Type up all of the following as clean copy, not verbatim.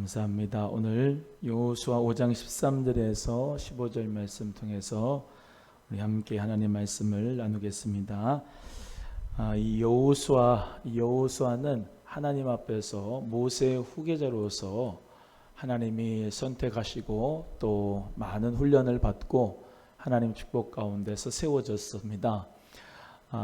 감사합니다. 오늘 여호수아 5장 13절에서 15절 말씀 통해서 우리 함께 하나님 말씀을 나누겠습니다. 이 여호수아는 하나님 앞에서 모세의 후계자로서 하나님이 선택하시고 또 많은 훈련을 받고 하나님 축복 가운데서 세워졌습니다.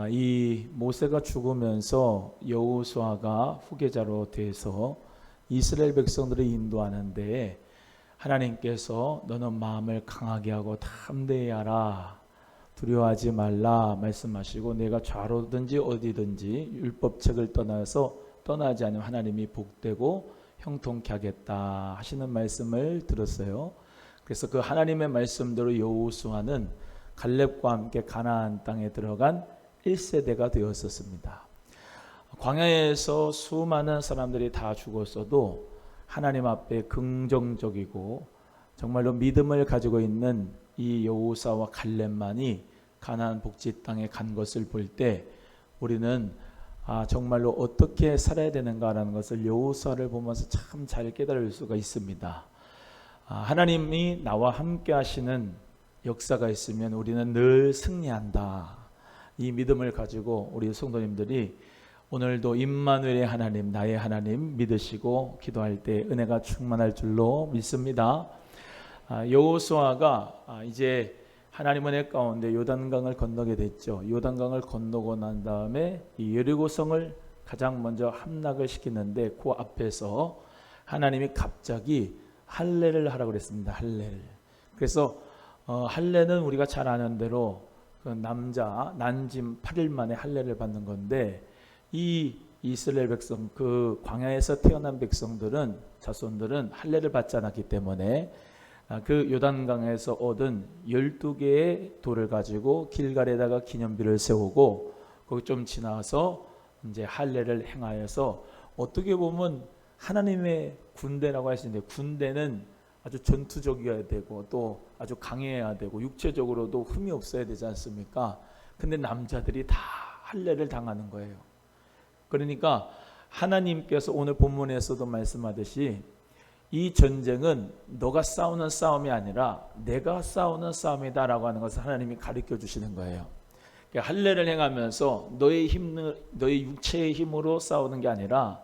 이 모세가 죽으면서 여호수아가 후계자로 돼서 이스라엘 백성들을 인도하는데 하나님께서 너는 마음을 강하게 하고 담대히 하라, 두려워하지 말라 말씀하시고 내가 좌로든지 어디든지 율법책을 떠나지 않으면 하나님이 복되고 형통케 하겠다 하시는 말씀을 들었어요. 그래서 그 하나님의 말씀대로 여호수아는 갈렙과 함께 가나안 땅에 들어간 1세대가 되었었습니다. 광야에서 수많은 사람들이 다 죽었어도 하나님 앞에 긍정적이고 정말로 믿음을 가지고 있는 이 여호수아와 갈렙만이 가나안 복지 땅에 간 것을 볼 때 우리는 정말로 어떻게 살아야 되는가라는 것을 여호수아를 보면서 참 잘 깨달을 수가 있습니다. 하나님이 나와 함께 하시는 역사가 있으면 우리는 늘 승리한다. 이 믿음을 가지고 우리 성도님들이 오늘도 임마누엘의 하나님, 나의 하나님 믿으시고 기도할 때 은혜가 충만할 줄로 믿습니다. 여호수아가 이제 하나님 은혜 가운데 요단강을 건너게 됐죠. 요단강을 건너고 난 다음에 이 여리고성을 가장 먼저 함락을 시키는데 그 앞에서 하나님이 갑자기 할례를 하라고 그랬습니다. 할례를. 그래서 할례는 우리가 잘 아는 대로 그 남자 난짐 8일 만에 할례를 받는 건데 이 이스라엘 백성, 그 광야에서 태어난 백성들은 자손들은 할례를 받지 않았기 때문에 그 요단강에서 얻은 12개의 돌을 가지고 길갈에다가 기념비를 세우고 거기 좀 지나서 이제 할례를 행하여서 어떻게 보면 하나님의 군대라고 할 수 있는데 군대는 아주 전투적이어야 되고 또 아주 강해야 되고 육체적으로도 흠이 없어야 되지 않습니까? 근데 남자들이 다 할례를 당하는 거예요. 그러니까 하나님께서 오늘 본문에서도 말씀하듯이 이 전쟁은 너가 싸우는 싸움이 아니라 내가 싸우는 싸움이다라고 하는 것을 하나님이 가르쳐 주시는 거예요. 그러니까 할례를 행하면서 너의 육체의 힘으로 싸우는 게 아니라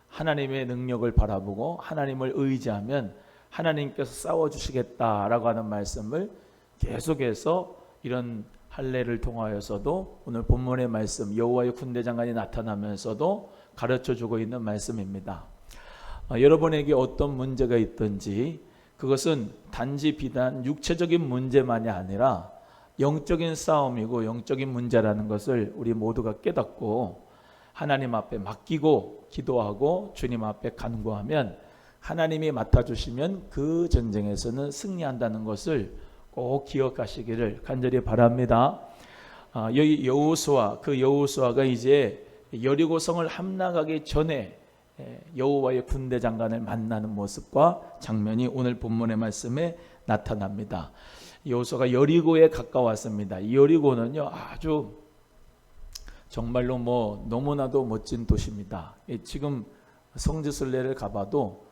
하나님의 능력을 바라보고 하나님을 의지하면 하나님께서 싸워주시겠다라고 하는 말씀을 계속해서 이런 할례를 통하여서도 오늘 본문의 말씀 여호와의 군대장관이 나타나면서도 가르쳐주고 있는 말씀입니다. 여러분에게 어떤 문제가 있든지 그것은 단지 비단 육체적인 문제만이 아니라 영적인 싸움이고 영적인 문제라는 것을 우리 모두가 깨닫고 하나님 앞에 맡기고 기도하고 주님 앞에 간구하면 하나님이 맡아주시면 그 전쟁에서는 승리한다는 것을 꼭 기억하시기를 간절히 바랍니다. 여기 여호수아가 이제 여리고성을 함락하기 전에 여호와의 군대 장관을 만나는 모습과 장면이 오늘 본문의 말씀에 나타납니다. 여호수아가 여리고에 가까웠습니다. 이 여리고는요 아주 정말로 너무나도 멋진 도시입니다. 지금 성지순례를 가봐도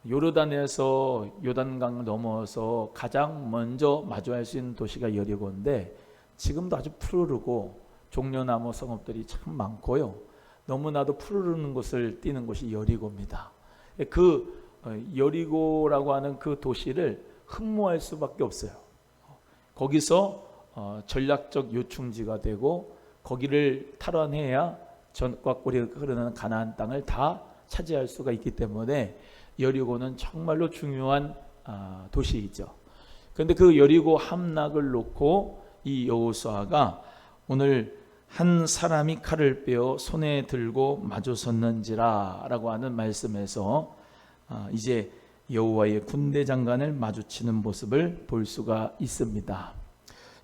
요르단에서 요단강 넘어서 가장 먼저 마주할 수 있는 도시가 여리고인데 지금도 아주 푸르르고 종려나무 성읍들이 참 많고요. 너무나도 푸르르는 곳을 띄는 곳이 여리고입니다. 그 여리고라고 하는 그 도시를 흠모할 수밖에 없어요. 거기서 전략적 요충지가 되고 거기를 탈환해야 전과 꿀이 흐르는 가나안 땅을 다 차지할 수가 있기 때문에 여리고는 정말로 중요한 도시이죠. 그런데 그 여리고 함락을 놓고 이 여호수아가 오늘 한 사람이 칼을 빼어 손에 들고 마주 섰는지라 라고 하는 말씀에서 이제 여호와의 군대 장관을 마주치는 모습을 볼 수가 있습니다.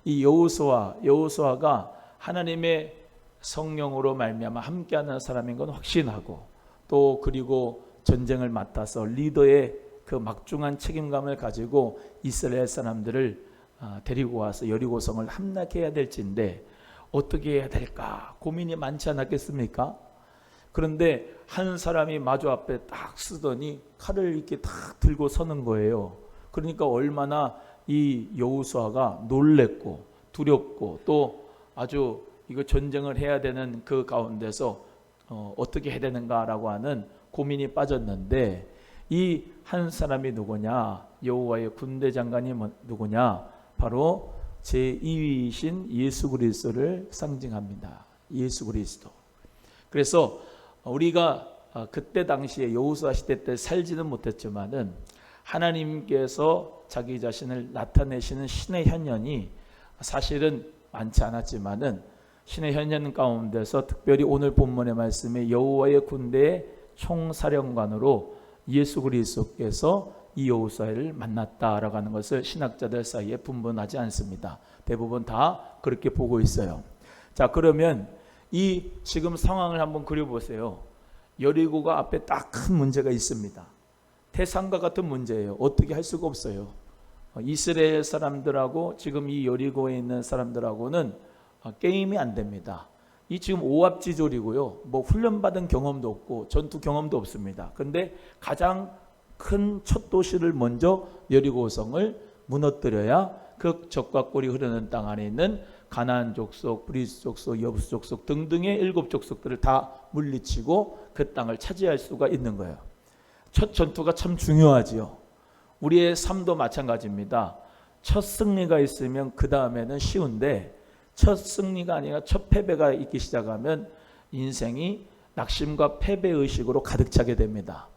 이 여호수아가 하나님의 성령으로 말미암아 함께하는 사람인 건 확신하고 또 그리고 전쟁을 맡아서 리더의 그 막중한 책임감을 가지고 이스라엘 사람들을 데리고 와서 여리고성을 함락해야 될지인데 어떻게 해야 될까 고민이 많지 않았겠습니까? 그런데 한 사람이 마주 앞에 딱 쓰더니 칼을 이렇게 딱 들고 서는 거예요. 그러니까 얼마나 이 여호수아가 놀랬고 두렵고 또 아주 이거 전쟁을 해야 되는 그 가운데서 어떻게 해야 되는가라고 하는 고민이 빠졌는데, 이 한 사람이 누구냐? 여호와의 군대 장관이 누구냐? 바로 제2위이신 예수 그리스도를 상징합니다. 예수 그리스도. 그래서 우리가 그때 당시에 여호수아 시대 때 살지는 못했지만은 하나님께서 자기 자신을 나타내시는 신의 현현이 사실은 많지 않았지만은 신의 현현 가운데서 특별히 오늘 본문의 말씀에 여호와의 군대의 총사령관으로 예수 그리스도께서 이 여호수아를 만났다라고 하는 것을 신학자들 사이에 분분하지 않습니다. 대부분 다 그렇게 보고 있어요. 자, 그러면 이 지금 상황을 한번 그려보세요. 여리고가 앞에 딱 큰 문제가 있습니다. 태산과 같은 문제예요. 어떻게 할 수가 없어요. 이스라엘 사람들하고 지금 이 여리고에 있는 사람들하고는 게임이 안 됩니다. 이 지금 오합지졸이고요. 뭐 훈련받은 경험도 없고 전투 경험도 없습니다. 근데 가장 큰 첫 도시를 먼저 여리고성을 무너뜨려야 그 적과 꿀이 흐르는 땅 안에 있는 가나안 족속, 브리스 족속, 여부스 족속 등등의 7 족속들을 다 물리치고 그 땅을 차지할 수가 있는 거예요. 첫 전투가 참 중요하지요. 우리의 삶도 마찬가지입니다. 첫 승리가 있으면 그 다음에는 쉬운데, 첫 승리가 아니라 첫 패배가 있기 시작하면 인생이 낙심과 패배의식으로 가득 차게 됩니다.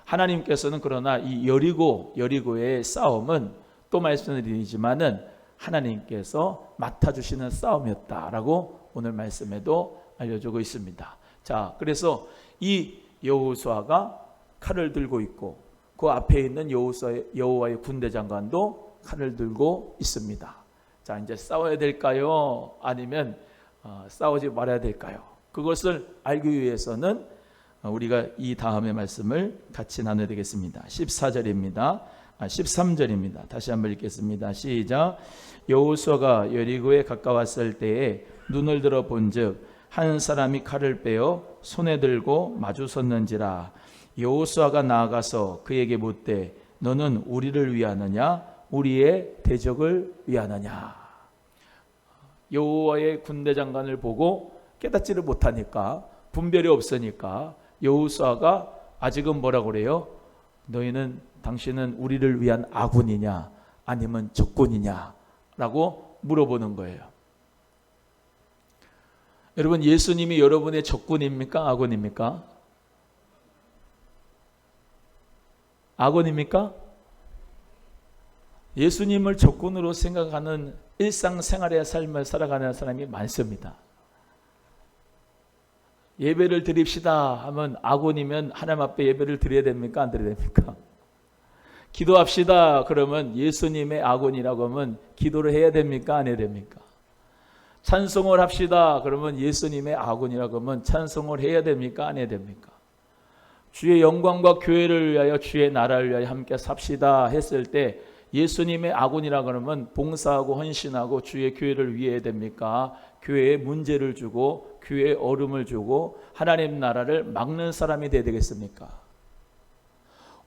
하나님께서는 그러나 이 여리고의 싸움은 또 말씀드리지만은 하나님께서 맡아주시는 싸움이었다라고 오늘 말씀에도 알려주고 있습니다. 자, 그래서 이 여호수아가 칼을 들고 있고 그 앞에 있는 여호와의 군대 장관도 칼을 들고 있습니다. 자, 이제 싸워야 될까요? 아니면 싸우지 말아야 될까요? 그것을 알기 위해서는 우리가 이 다음의 말씀을 같이 나눠야 되겠습니다. 14절입니다. 13절입니다. 다시 한번 읽겠습니다. 시작. 여호수아가 여리고에 가까웠을 때에 눈을 들어 본즉 한 사람이 칼을 빼어 손에 들고 마주 섰는지라. 여호수아가 나아가서 그에게 묻되 너는 우리를 위하느냐 우리의 대적을 위하느냐. 여호와의 군대 장관을 보고 깨닫지를 못하니까, 분별이 없으니까 여호수아가 아직은 뭐라고 그래요? 당신은 우리를 위한 아군이냐 아니면 적군이냐 라고 물어보는 거예요. 여러분, 예수님이 여러분의 적군입니까? 아군입니까? 아군입니까? 예수님을 적군으로 생각하는 일상생활의 삶을 살아가는 사람이 많습니다. 예배를 드립시다 하면 아군이면 하나님 앞에 예배를 드려야 됩니까? 안 드려야 됩니까? 기도합시다 그러면 예수님의 아군이라고 하면 기도를 해야 됩니까? 안 해야 됩니까? 찬송을 합시다 그러면 예수님의 아군이라고 하면 찬송을 해야 됩니까? 안 해야 됩니까? 주의 영광과 교회를 위하여 주의 나라를 위하여 함께 삽시다 했을 때 예수님의 아군이라 그러면 봉사하고 헌신하고 주의 교회를 위해야 됩니까? 교회에 문제를 주고 교회에 얼음을 주고 하나님 나라를 막는 사람이 되어야 되겠습니까?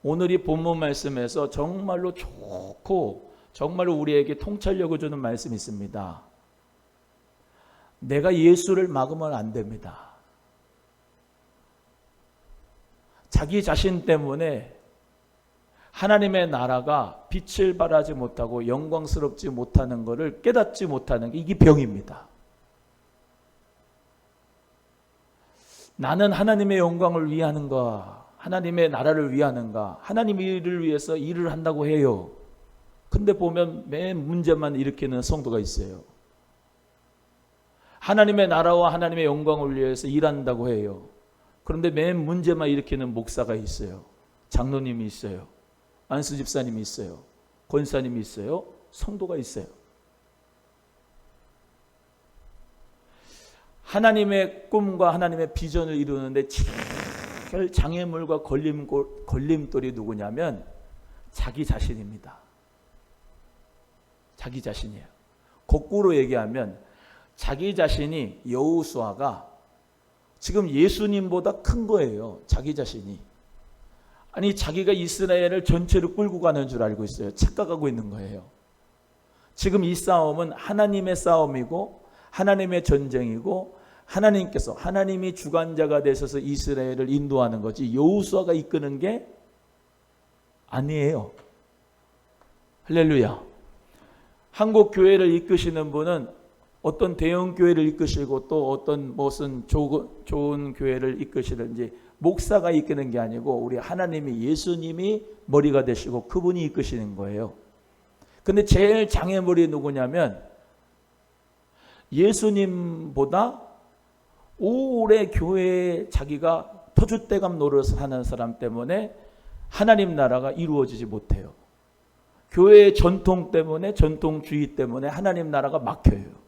오늘 이 본문 말씀에서 정말로 좋고 정말로 우리에게 통찰력을 주는 말씀이 있습니다. 내가 예수를 막으면 안 됩니다. 자기 자신 때문에 하나님의 나라가 빛을 발하지 못하고 영광스럽지 못하는 것을 깨닫지 못하는 게 이게 병입니다. 나는 하나님의 영광을 위하는가, 하나님의 나라를 위하는가, 하나님의 일을 위해서 일을 한다고 해요. 근데 보면 맨 문제만 일으키는 성도가 있어요. 하나님의 나라와 하나님의 영광을 위해서 일한다고 해요. 그런데 맨 문제만 일으키는 목사가 있어요. 장로님이 있어요. 안수 집사님이 있어요. 권사님이 있어요. 성도가 있어요. 하나님의 꿈과 하나님의 비전을 이루는데 제일 장애물과 걸림돌이 누구냐면 자기 자신입니다. 자기 자신이에요. 거꾸로 얘기하면 자기 자신이 여호수아가 지금 예수님보다 큰 거예요. 자기 자신이. 아니 자기가 이스라엘을 전체로 끌고 가는 줄 알고 있어요. 착각하고 있는 거예요. 지금 이 싸움은 하나님의 싸움이고 하나님의 전쟁이고 하나님이 주관자가 되셔서 이스라엘을 인도하는 거지 여호수아가 이끄는 게 아니에요. 할렐루야. 한국 교회를 이끄시는 분은 어떤 대형 교회를 이끄시고 또 어떤 무슨 좋은 교회를 이끄시든지 목사가 이끄는 게 아니고 우리 하나님이 예수님이 머리가 되시고 그분이 이끄시는 거예요. 근데 제일 장애물이 누구냐면 예수님보다 오래 교회에 자기가 터줏대감 노릇을 하는 사람 때문에 하나님 나라가 이루어지지 못해요. 교회의 전통 때문에 전통주의 때문에 하나님 나라가 막혀요.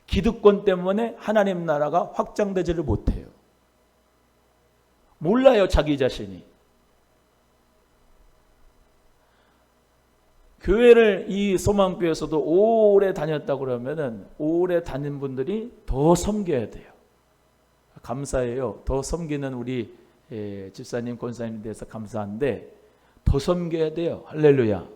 기득권 때문에 하나님 나라가 확장되지를 못해요. 몰라요 자기 자신이. 교회를 이 소망교회에서도 오래 다녔다 그러면은 오래 다닌 분들이 더 섬겨야 돼요. 감사해요. 더 섬기는 우리 집사님, 권사님에 대해서 감사한데 더 섬겨야 돼요. 할렐루야.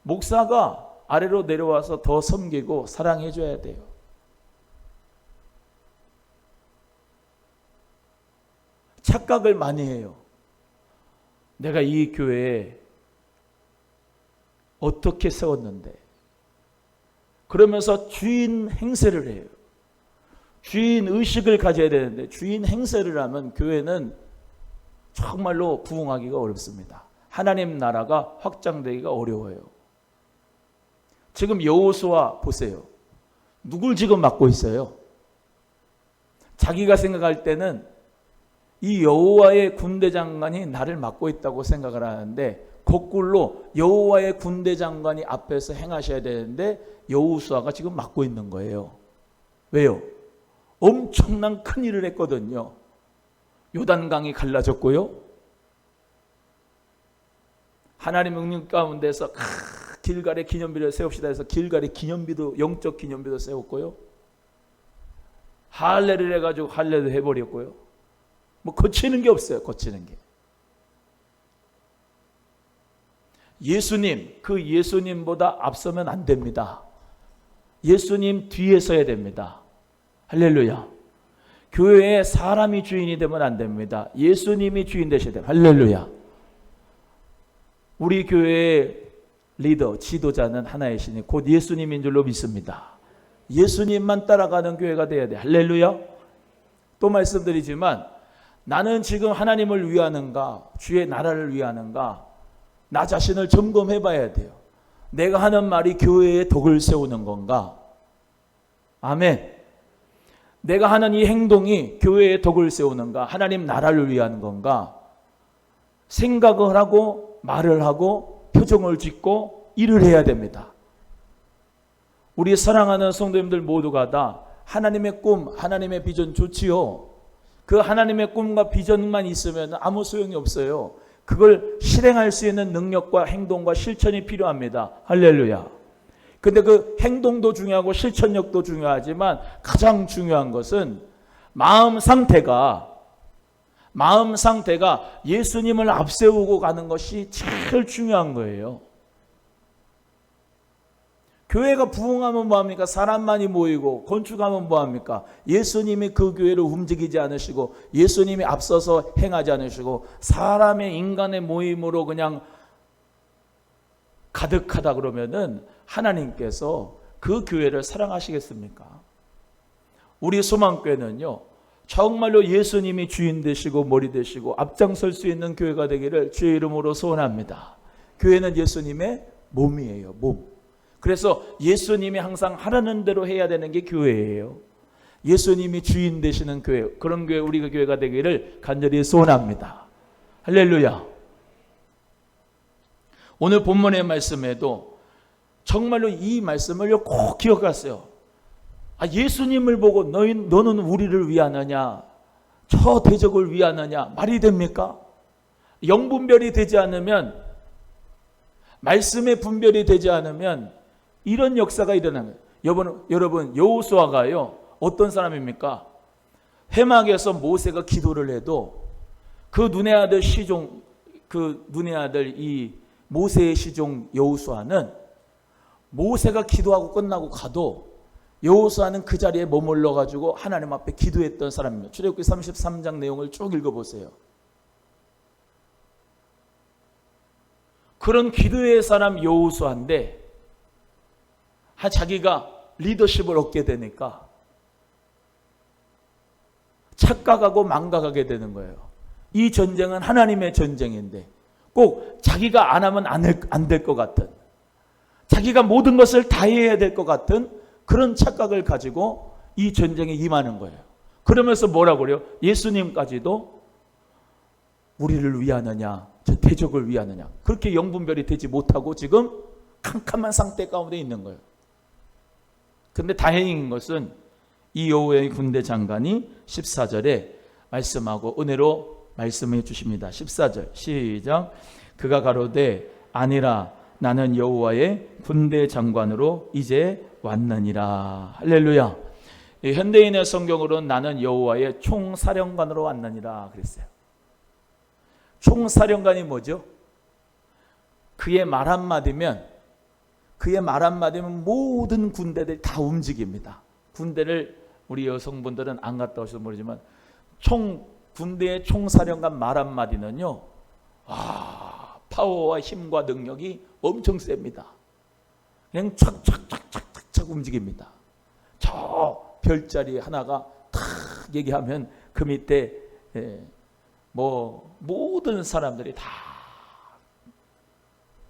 목사가 아래로 내려와서 더 섬기고 사랑해 줘야 돼요. 착각을 많이 해요. 내가 이 교회에 어떻게 세웠는데 그러면서 주인 행세를 해요. 주인 의식을 가져야 되는데 주인 행세를 하면 교회는 정말로 부흥하기가 어렵습니다. 하나님 나라가 확장되기가 어려워요. 지금 여호수아 보세요. 누굴 지금 맡고 있어요? 자기가 생각할 때는 이 여호와의 군대 장관이 나를 맡고 있다고 생각을 하는데 거꾸로 여호와의 군대 장관이 앞에서 행하셔야 되는데 여호수아가 지금 맡고 있는 거예요. 왜요? 엄청난 큰 일을 했거든요. 요단강이 갈라졌고요. 하나님 명령 가운데서 길갈의 기념비를 세웁시다 해서 길갈의 기념비도 영적 기념비도 세웠고요. 할례를 해가지고 할례도 해버렸고요. 뭐 거치는 게 없어요. 거치는 게. 예수님, 그 예수님보다 앞서면 안 됩니다. 예수님 뒤에 서야 됩니다. 할렐루야. 교회에 사람이 주인이 되면 안 됩니다. 예수님이 주인 되셔야 됩니다. 할렐루야. 우리 교회의 리더, 지도자는 하나의 신이 곧 예수님인 줄로 믿습니다. 예수님만 따라가는 교회가 돼야 돼. 할렐루야. 또 말씀드리지만 나는 지금 하나님을 위하는가 주의 나라를 위하는가 나 자신을 점검해 봐야 돼요. 내가 하는 말이 교회에 덕을 세우는 건가? 아멘. 내가 하는 이 행동이 교회에 덕을 세우는가? 하나님 나라를 위한 건가? 생각을 하고 말을 하고 표정을 짓고 일을 해야 됩니다. 우리 사랑하는 성도님들 모두가 다 하나님의 꿈, 하나님의 비전 좋지요. 그 하나님의 꿈과 비전만 있으면 아무 소용이 없어요. 그걸 실행할 수 있는 능력과 행동과 실천이 필요합니다. 할렐루야. 근데 그 행동도 중요하고 실천력도 중요하지만 가장 중요한 것은 마음 상태가 예수님을 앞세우고 가는 것이 제일 중요한 거예요. 교회가 부흥하면 뭐합니까? 사람만이 모이고 건축하면 뭐합니까? 예수님이 그 교회를 움직이지 않으시고 예수님이 앞서서 행하지 않으시고 사람의 인간의 모임으로 그냥 가득하다 그러면은 하나님께서 그 교회를 사랑하시겠습니까? 우리 소망교회는요 정말로 예수님이 주인 되시고 머리 되시고 앞장설 수 있는 교회가 되기를 주의 이름으로 소원합니다. 교회는 예수님의 몸이에요. 몸. 그래서 예수님이 항상 하라는 대로 해야 되는 게 교회예요. 예수님이 주인 되시는 교회, 그런 교회 우리가 교회가 되기를 간절히 소원합니다. 할렐루야. 오늘 본문의 말씀에도 정말로 이 말씀을 꼭 기억하세요. 예수님을 보고 너는 우리를 위하느냐 저 대적을 위하느냐 말이 됩니까? 영분별이 되지 않으면 말씀의 분별이 되지 않으면 이런 역사가 일어나는 거예요. 여러분 여호수아가요 어떤 사람입니까? 회막에서 모세가 기도를 해도 그 눈의 아들 이 모세의 시종 여호수아는 모세가 기도하고 끝나고 가도 여호수아는 그 자리에 머물러 가지고 하나님 앞에 기도했던 사람입니다. 출애굽기 33장 내용을 쭉 읽어보세요. 그런 기도의 사람 여호수아인데 자기가 리더십을 얻게 되니까 착각하고 망각하게 되는 거예요. 이 전쟁은 하나님의 전쟁인데 꼭 자기가 안 하면 안 될 것 같은, 자기가 모든 것을 다 해야 될 것 같은 그런 착각을 가지고 이 전쟁에 임하는 거예요. 그러면서 뭐라고 그래요? 예수님까지도 우리를 위하느냐, 저 대적을 위하느냐, 그렇게 영분별이 되지 못하고 지금 캄캄한 상태 가운데 있는 거예요. 근데 다행인 것은 이 여호와의 군대 장관이 14절에 말씀하고 은혜로 말씀해 주십니다. 14절 시작. 그가 가로되 아니라 나는 여호와의 군대 장관으로 이제 왔느니라. 할렐루야. 현대인의 성경으로는 나는 여호와의 총사령관으로 왔느니라 그랬어요. 총사령관이 뭐죠? 그의 말 한마디면 모든 군대들이 다 움직입니다. 군대를 우리 여성분들은 안 갔다 오셔서 모르지만 군대의 총사령관 말 한마디는요, 파워와 힘과 능력이 엄청 셉니다. 그냥 착착착착착 움직입니다. 저 별자리 하나가 탁 얘기하면 그 밑에 모든 사람들이 다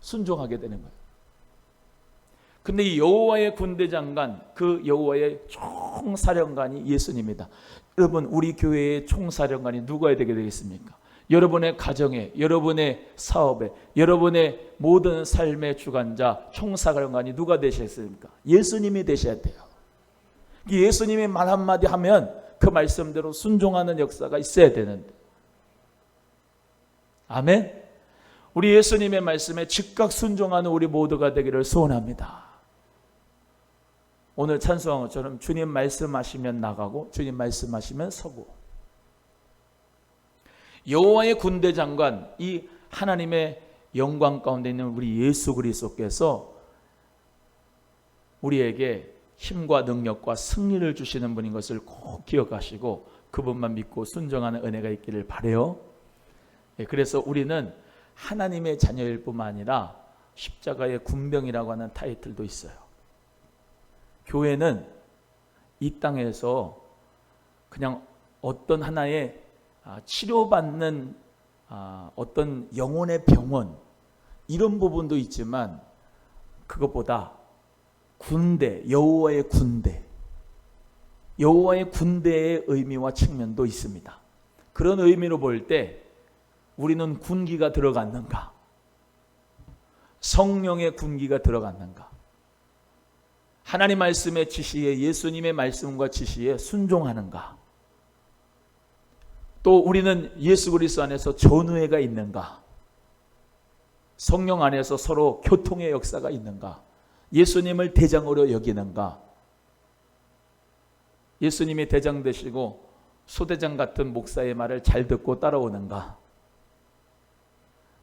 순종하게 되는 거예요. 근데 이 여호와의 군대 장관, 그 여호와의 총사령관이 예수님이다. 여러분, 우리 교회의 총사령관이 누가 되게 되겠습니까? 여러분의 가정에, 여러분의 사업에, 여러분의 모든 삶의 주관자, 총사령관이 누가 되셨습니까? 예수님이 되셔야 돼요. 예수님이 말 한마디 하면 그 말씀대로 순종하는 역사가 있어야 되는데, 아멘? 우리 예수님의 말씀에 즉각 순종하는 우리 모두가 되기를 소원합니다. 오늘 찬송한 것처럼 주님 말씀하시면 나가고 주님 말씀하시면 서고, 여호와의 군대 장관, 이 하나님의 영광 가운데 있는 우리 예수 그리스도께서 우리에게 힘과 능력과 승리를 주시는 분인 것을 꼭 기억하시고 그분만 믿고 순종하는 은혜가 있기를 바라요. 그래서 우리는 하나님의 자녀일 뿐만 아니라 십자가의 군병이라고 하는 타이틀도 있어요. 교회는 이 땅에서 그냥 어떤 하나의 치료받는 어떤 영혼의 병원, 이런 부분도 있지만 그것보다 군대, 여호와의 군대의 의미와 측면도 있습니다. 그런 의미로 볼 때 우리는 군기가 들어갔는가? 성령의 군기가 들어갔는가? 하나님 말씀의 지시에, 예수님의 말씀과 지시에 순종하는가? 또 우리는 예수 그리스도 안에서 전우회가 있는가? 성령 안에서 서로 교통의 역사가 있는가? 예수님을 대장으로 여기는가? 예수님이 대장 되시고 소대장 같은 목사의 말을 잘 듣고 따라오는가?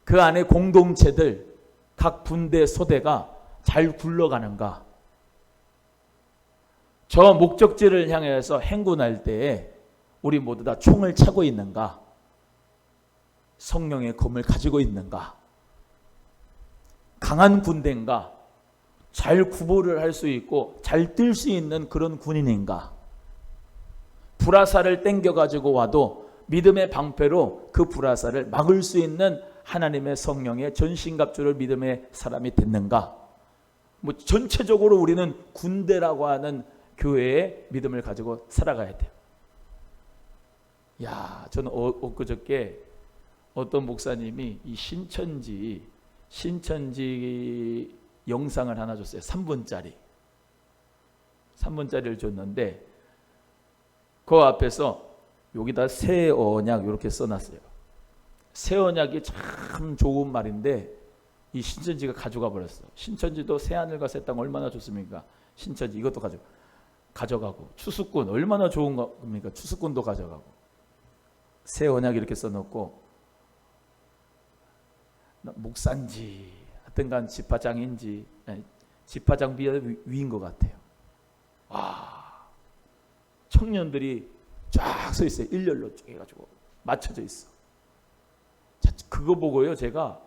그 안에 공동체들, 각 분대 소대가 잘 굴러가는가? 저 목적지를 향해서 행군할 때에 우리 모두 다 총을 차고 있는가? 성령의 검을 가지고 있는가? 강한 군대인가? 잘 구보를 할 수 있고 잘 뛸 수 있는 그런 군인인가? 불화살을 땡겨가지고 와도 믿음의 방패로 그 불화살을 막을 수 있는 하나님의 성령의 전신갑주를 믿음의 사람이 됐는가? 전체적으로 우리는 군대라고 하는 교회의 믿음을 가지고 살아가야 돼요. 저는 엊그저께 어떤 목사님이 이 신천지 영상을 하나 줬어요. 3분짜리를 줬는데 그 앞에서 여기다 새 언약 이렇게 써놨어요. 새 언약이 참 좋은 말인데 이 신천지가 가져가 버렸어. 신천지도 새 하늘과 새 땅 얼마나 좋습니까? 신천지 이것도 가져가고, 추수꾼 얼마나 좋은 겁니까? 추수꾼도 가져가고, 새 언약 이렇게 써놓고, 목사인지 하여튼간 집화장인지, 집화장 위인 것 같아요. 와, 청년들이 쫙 서 있어요. 일렬로 쭉 해가지고 맞춰져 있어. 그거 보고요, 제가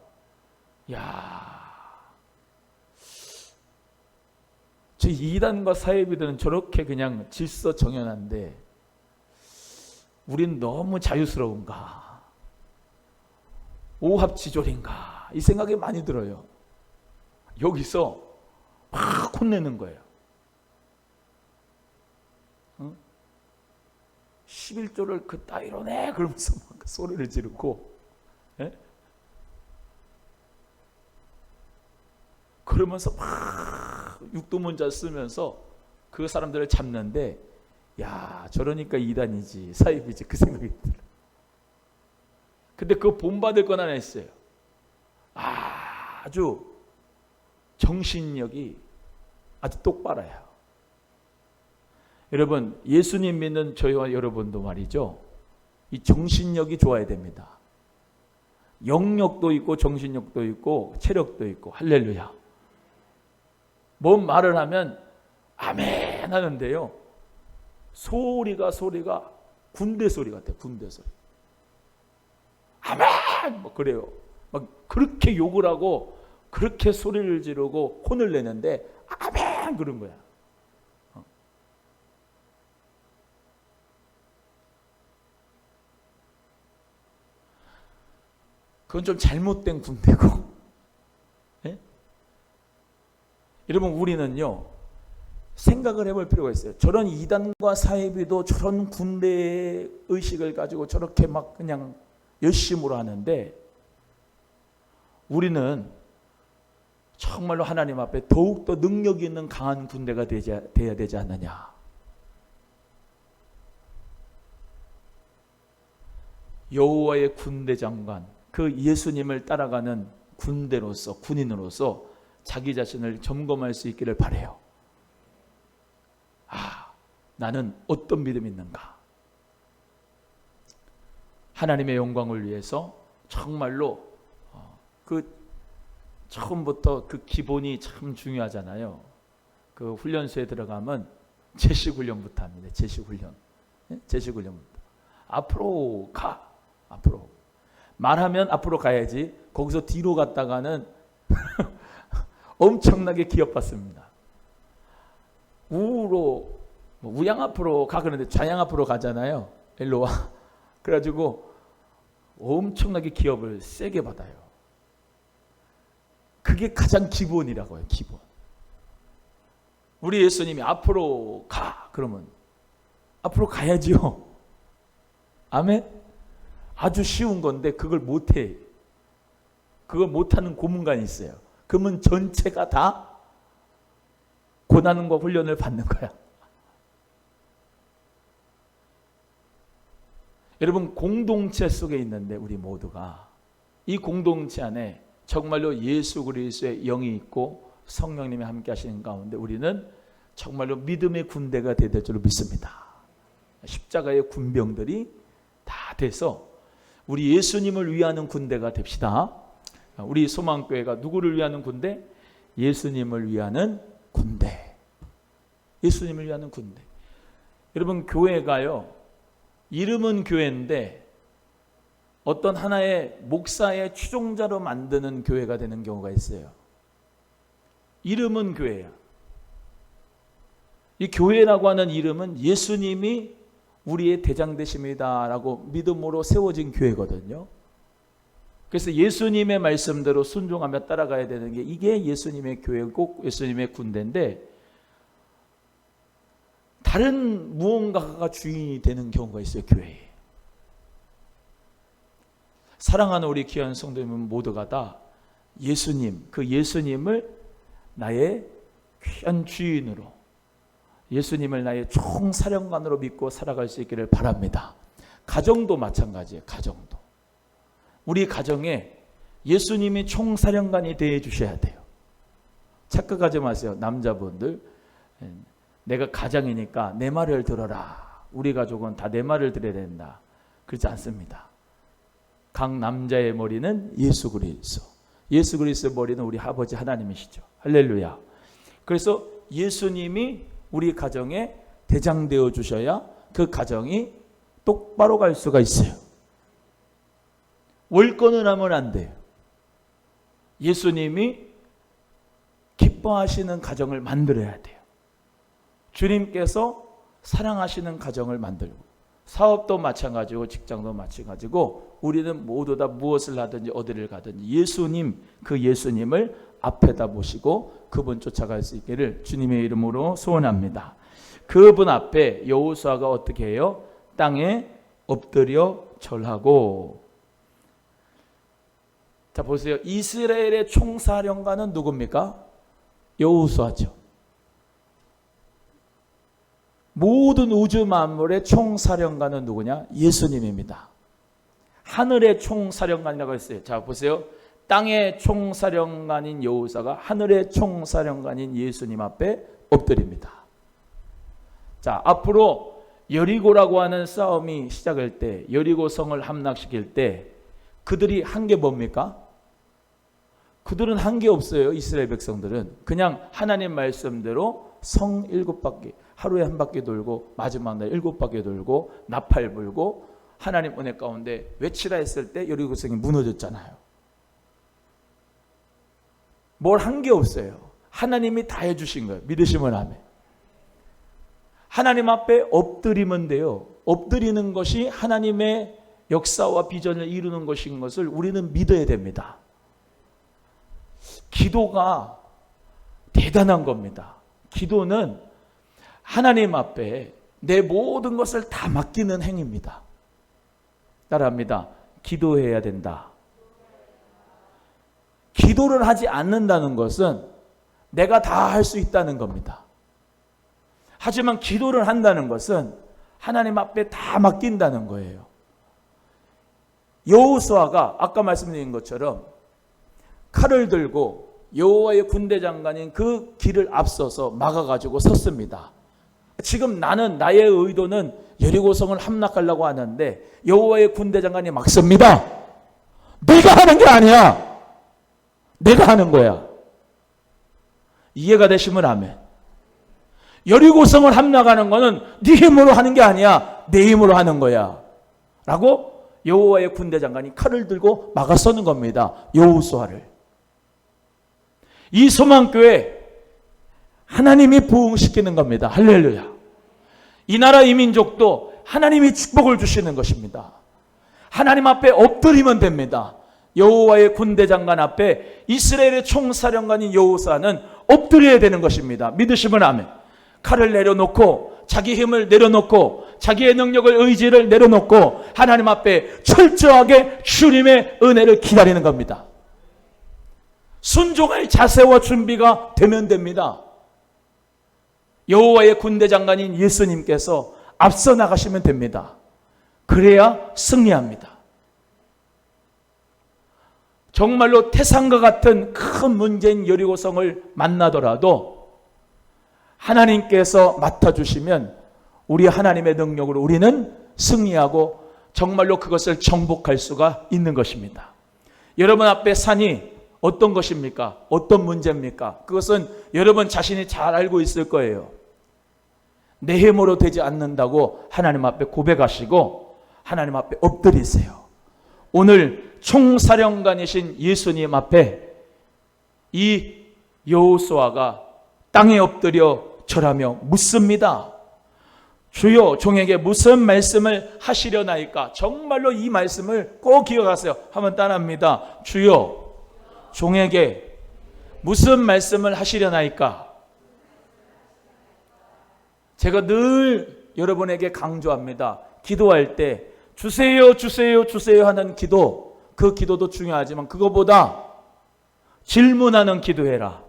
저 이단과 사이비들은 저렇게 그냥 질서 정연한데 우린 너무 자유스러운가, 오합지졸인가, 이 생각이 많이 들어요. 여기서 막 혼내는 거예요. 11조를 그 따위로 내 그러면서 막 소리를 지르고, 예? 그러면서 막 육도문자 쓰면서 그 사람들을 잡는데, 야, 저러니까 이단이지 사입이지 그 생각이 들어요. 근데 그거 본받을 건 하나 있어요. 아주 정신력이 아주 똑바라요. 여러분, 예수님 믿는 저희와 여러분도 말이죠, 이 정신력이 좋아야 됩니다. 영력도 있고 정신력도 있고 체력도 있고. 할렐루야. 뭔 말을 하면 아멘 하는데요, 소리가 군대 소리 같아요. 군대 소리. 아멘 뭐 그래요. 막 그렇게 욕을 하고 그렇게 소리를 지르고 혼을 내는데 아멘 그런 거야. 그건 좀 잘못된 군대고. 예? 여러분, 우리는요 생각을 해볼 필요가 있어요. 저런 이단과 사이비도 저런 군대 의식을 가지고 저렇게 막 그냥 열심으로 하는데, 우리는 정말로 하나님 앞에 더욱더 능력이 있는 강한 군대가 돼야 되지 않느냐. 여호와의 군대 장관, 그 예수님을 따라가는 군대로서, 군인으로서 자기 자신을 점검할 수 있기를 바라요. 나는 어떤 믿음이 있는가? 하나님의 영광을 위해서 정말로 그 처음부터 그 기본이 참 중요하잖아요. 그 훈련소에 들어가면 제식훈련부터 합니다. 제식훈련. 제식훈련부터. 앞으로 가. 앞으로. 말하면 앞으로 가야지. 거기서 뒤로 갔다가는 엄청나게 기업받습니다. 우로, 우양 앞으로 가 그러는데 좌양 앞으로 가잖아요. 일로 와. 그래가지고 엄청나게 기업을 세게 받아요. 그게 가장 기본이라고요. 기본. 우리 예수님이 앞으로 가 그러면 앞으로 가야지요. 아멘. 아주 쉬운 건데 그걸 못해. 그걸 못하는 고문관이 있어요. 그러면 전체가 다 고난과 훈련을 받는 거야. 여러분, 공동체 속에 있는데 우리 모두가 이 공동체 안에 정말로 예수 그리스도의 영이 있고 성령님이 함께 하시는 가운데 우리는 정말로 믿음의 군대가 되야 될 줄로 믿습니다. 십자가의 군병들이 다 돼서 우리 예수님을 위하는 군대가 됩시다. 우리 소망교회가 누구를 위하는 군대? 예수님을 위하는 군대. 예수님을 위하는 군대. 여러분, 교회가요, 이름은 교회인데 어떤 하나의 목사의 추종자로 만드는 교회가 되는 경우가 있어요. 이름은 교회야. 이 교회라고 하는 이름은 예수님이 우리의 대장 되십니다라고 믿음으로 세워진 교회거든요. 그래서 예수님의 말씀대로 순종하며 따라가야 되는 게, 이게 예수님의 교회고 예수님의 군대인데, 다른 무언가가 주인이 되는 경우가 있어요. 교회에. 사랑하는 우리 귀한 성도님 모두가 다 예수님, 그 예수님을 나의 귀한 주인으로, 예수님을 나의 총사령관으로 믿고 살아갈 수 있기를 바랍니다. 가정도 마찬가지예요. 가정도. 우리 가정에 예수님이 총사령관이 되어 주셔야 돼요. 착각하지 마세요. 남자분들, 내가 가장이니까 내 말을 들어라. 우리 가족은 다 내 말을 들어야 된다. 그렇지 않습니다. 각 남자의 머리는 예수 그리스도. 예수 그리스도의 머리는 우리 아버지 하나님이시죠. 할렐루야. 그래서 예수님이 우리 가정에 대장 되어 주셔야 그 가정이 똑바로 갈 수가 있어요. 월권을 하면 안 돼요. 예수님이 기뻐하시는 가정을 만들어야 돼요. 주님께서 사랑하시는 가정을 만들고, 사업도 마찬가지고 직장도 마찬가지고, 우리는 모두 다 무엇을 하든지 어디를 가든지 예수님, 그 예수님을 앞에다 모시고 그분 쫓아갈 수 있기를 주님의 이름으로 소원합니다. 그분 앞에 여호수아가 어떻게 해요? 땅에 엎드려 절하고. 자, 보세요. 이스라엘의 총사령관은 누굽니까? 여호수아죠. 모든 우주 만물의 총사령관은 누구냐? 예수님입니다. 하늘의 총사령관이라고 했어요. 자, 보세요. 땅의 총사령관인 여호수아가 하늘의 총사령관인 예수님 앞에 엎드립니다. 자, 앞으로 여리고라고 하는 싸움이 시작할 때, 여리고 성을 함락시킬 때 그들이 한 게 뭡니까? 그들은 한 게 없어요. 이스라엘 백성들은 그냥 하나님 말씀대로 성 7바퀴, 하루에 한 바퀴 돌고 마지막 날 7바퀴 돌고 나팔 불고 하나님 은혜 가운데 외치라 했을 때 여리고 성이 무너졌잖아요. 뭘 한 게 없어요. 하나님이 다 해주신 거예요. 믿으시면 아멘. 하나님 앞에 엎드리면 돼요. 엎드리는 것이 하나님의 역사와 비전을 이루는 것인 것을 우리는 믿어야 됩니다. 기도가 대단한 겁니다. 기도는 하나님 앞에 내 모든 것을 다 맡기는 행위입니다. 따라합니다. 기도해야 된다. 기도를 하지 않는다는 것은 내가 다 할 수 있다는 겁니다. 하지만 기도를 한다는 것은 하나님 앞에 다 맡긴다는 거예요. 여호수아가 아까 말씀드린 것처럼 칼을 들고 여호와의 군대 장관인 그 길을 앞서서 막아가지고 섰습니다. 지금 나의 의도는 여리고성을 함락하려고 하는데 여호와의 군대 장관이 막습니다. 네가 하는 게 아니야. 내가 하는 거야. 이해가 되시면 아멘. 여리고성을 함락하는 거는 네 힘으로 하는 게 아니야. 내 힘으로 하는 거야. 라고 여호와의 군대 장관이 칼을 들고 막아서는 겁니다. 여호수아를. 이 소망교회 하나님이 부흥시키는 겁니다. 할렐루야. 이 나라 이 민족도 하나님이 축복을 주시는 것입니다. 하나님 앞에 엎드리면 됩니다. 여호와의 군대 장관 앞에 이스라엘의 총사령관인 여호수아는 엎드려야 되는 것입니다. 믿으시면 아멘. 칼을 내려놓고 자기 힘을 내려놓고 자기의 능력을 의지를 내려놓고 하나님 앞에 철저하게 주님의 은혜를 기다리는 겁니다. 순종할 자세와 준비가 되면 됩니다. 여호와의 군대 장관인 예수님께서 앞서 나가시면 됩니다. 그래야 승리합니다. 정말로 태산과 같은 큰 문제인 여리고성을 만나더라도 하나님께서 맡아주시면 우리 하나님의 능력으로 우리는 승리하고 정말로 그것을 정복할 수가 있는 것입니다. 여러분 앞에 산이 어떤 것입니까? 어떤 문제입니까? 그것은 여러분 자신이 잘 알고 있을 거예요. 내 힘으로 되지 않는다고 하나님 앞에 고백하시고 하나님 앞에 엎드리세요. 오늘 총사령관이신 예수님 앞에 이 여호수아가 땅에 엎드려 절하며 묻습니다. 주여, 종에게 무슨 말씀을 하시려나이까? 정말로 이 말씀을 꼭 기억하세요. 한번 따라합니다. 주여, 종에게 무슨 말씀을 하시려나이까? 제가 늘 여러분에게 강조합니다. 기도할 때 주세요, 주세요, 주세요 하는 기도, 그 기도도 중요하지만 그거보다 질문하는 기도해라.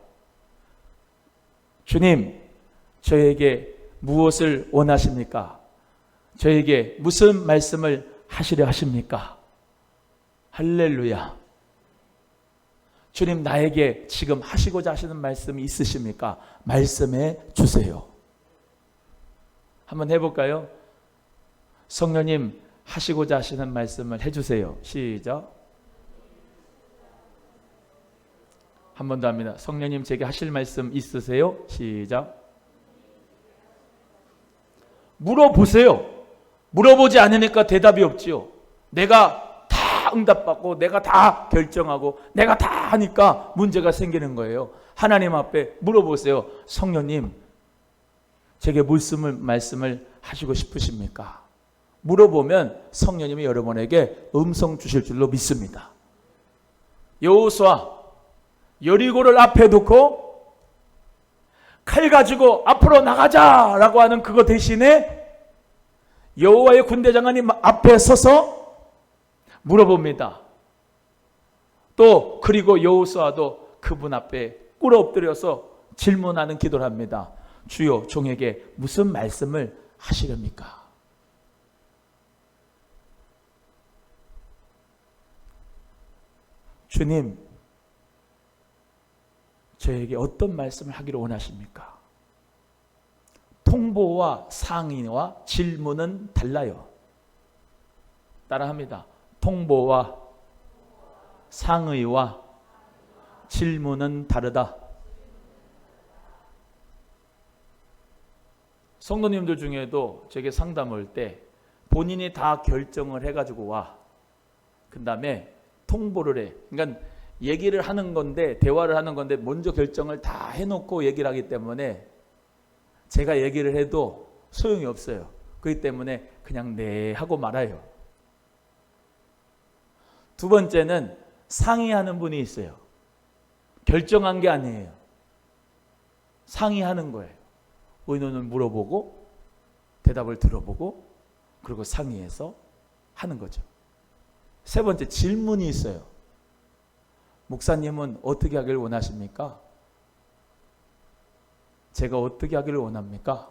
주님, 저에게 무엇을 원하십니까? 저에게 무슨 말씀을 하시려 하십니까? 할렐루야. 주님, 나에게 지금 하시고자 하시는 말씀이 있으십니까? 말씀해 주세요. 한번 해볼까요? 성령님, 하시고자 하시는 말씀을 해주세요. 시작. 한 번 더 합니다. 성령님, 제게 하실 말씀 있으세요? 시작. 물어보세요. 물어보지 않으니까 대답이 없지요. 내가 다 응답받고 내가 다 결정하고 내가 다 하니까 문제가 생기는 거예요. 하나님 앞에 물어보세요. 성령님, 제게 무슨 말씀을 하시고 싶으십니까? 물어보면 성령님이 여러분에게 음성 주실 줄로 믿습니다. 여호수아 여리고를 앞에 두고 칼 가지고 앞으로 나가자라고 하는 그거 대신에 여호와의 군대장관이 앞에 서서 물어봅니다. 또 그리고 여호수아도 그분 앞에 꿇어 엎드려서 질문하는 기도를 합니다. 주여, 종에게 무슨 말씀을 하시렵니까? 주님, 저에게 어떤 말씀을 하기를 원하십니까? 통보와 상의와 질문은 달라요. 따라합니다. 통보와 상의와 질문은 다르다. 성도님들 중에도 제게 상담 올 때 본인이 다 결정을 해가지고 와. 그 다음에 통보를 해. 그러니까 얘기를 하는 건데, 대화를 하는 건데 먼저 결정을 다 해놓고 얘기를 하기 때문에 제가 얘기를 해도 소용이 없어요. 그렇기 때문에 그냥 네 하고 말아요. 두 번째는 상의하는 분이 있어요. 결정한 게 아니에요. 상의하는 거예요. 의논을 물어보고 대답을 들어보고 그리고 상의해서 하는 거죠. 세 번째, 질문이 있어요. 목사님은 어떻게 하기를 원하십니까? 제가 어떻게 하기를 원합니까?